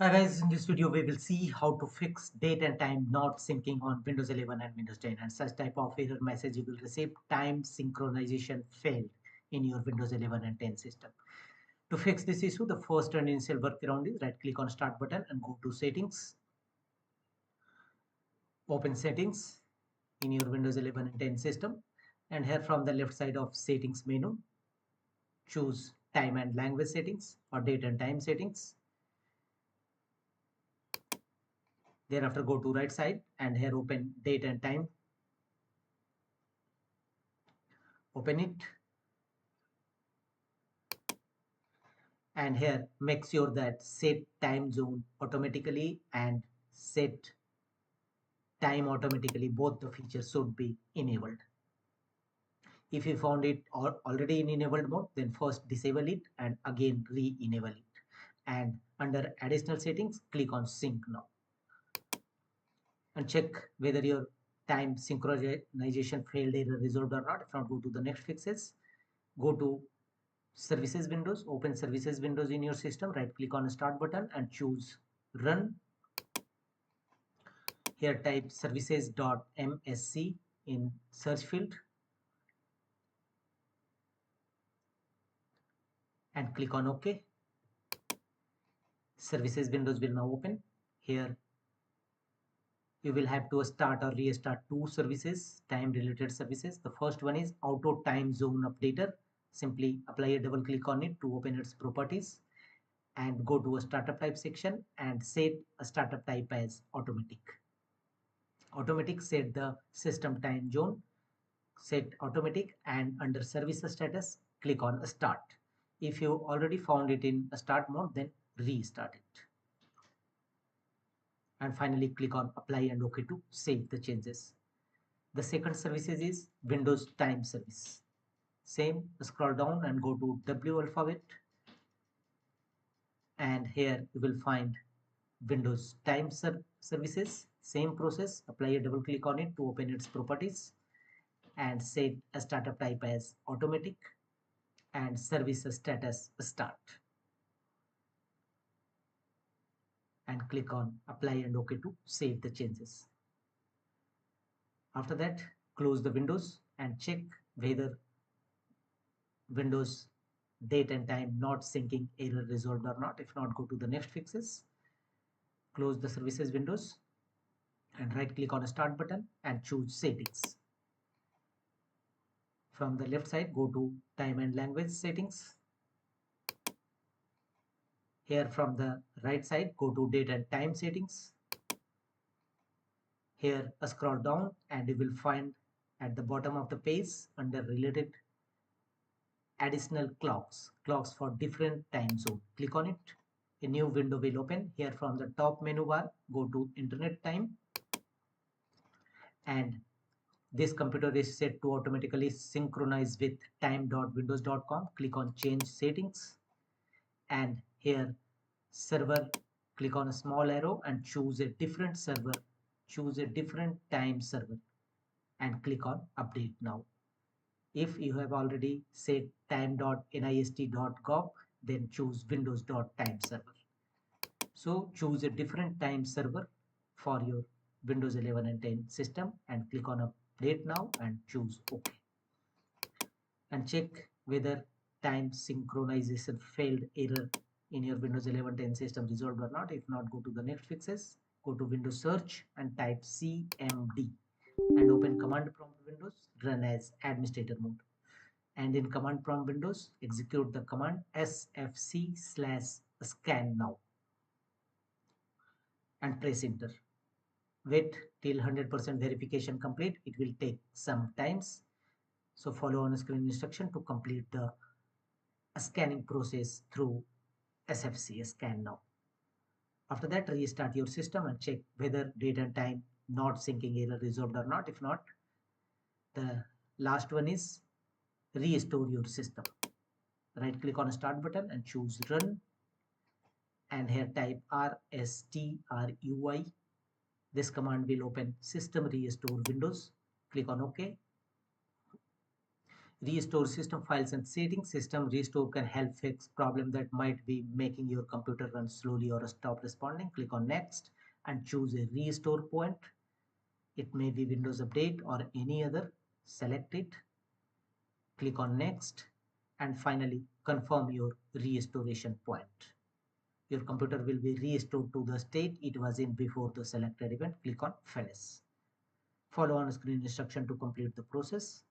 Hi guys, in this video we will see how to fix date and time not syncing on Windows 11 and Windows 10, and such type of error message you will receive: time synchronization failed in your Windows 11 and 10 system. To fix this issue, the first and initial workaround is right click on start button and go to settings, open settings in your Windows 11 and 10 system, and here from the left side of settings menu, choose time and language settings or date and time settings. Thereafter go to right side and here open date and time, open it, and here make sure that set time zone automatically and set time automatically, both the features should be enabled. If you found it already in enabled mode, then first disable it and again re-enable it, and under additional settings click on sync now and check whether your time synchronization failed error resolved or not. If not, go to the next fixes, go to services windows, open services windows in your system, right click on start button and choose run. Here type services.msc in search field and click on OK. Services windows will now open. Here you will have to start or restart two services, time related services. The first one is auto time zone updater. Simply apply a double click on it to open its properties and go to a startup type section and set a startup type as automatic. Automatic set the system time zone, set automatic, and under service status click on start. If you already found it in a start mode, then restart it, and finally click on apply and OK to save the changes. The second services is Windows time service. Same, scroll down and go to W alphabet, and here you will find Windows time services. Same process, apply a double click on it to open its properties and set a startup type as automatic and service status start, and click on apply and OK to save the changes. After that, close the windows and check whether Windows date and time not syncing error resolved or not. If not, go to the next fixes, close the services windows and right click on a start button and choose settings. From the left side, go to time and language settings. Here from the right side, go to date and time settings. Here scroll down and you will find at the bottom of the page under related additional clocks for different time zone. Click on it. A new window will open. Here from the top menu bar, go to internet time, and this computer is set to automatically synchronize with time.windows.com. Click on change settings, and here server, click on a small arrow and choose a different server, choose a different time server and click on update now. If you have already set time.nist.gov, then choose windows.time server. So choose a different time server for your Windows 11 and 10 system and click on update now and choose OK. And check whether time synchronization failed error in your Windows 11 10 system resolved or not. If not, go to the next fixes, go to Windows search and type CMD and open command prompt windows, run as administrator mode. And in command prompt windows, execute the command sfc/scan now and press enter. Wait till 100% verification complete. It will take some times. So follow on screen instruction to complete the scanning process through SFC scan now. After that, restart your system and check whether date and time not syncing error resolved or not. If not, the last one is restore your system. Right click on start button and choose run, and here type rstrui. This command will open system restore windows. Click on OK. Restore system files and settings. System restore can help fix problem that might be making your computer run slowly or stop responding. Click on next and choose a restore point. It may be Windows Update or any other. Select it. Click on next and finally confirm your restoration point. Your computer will be restored to the state it was in before the selected event. Click on finish. Follow on screen instruction to complete the process.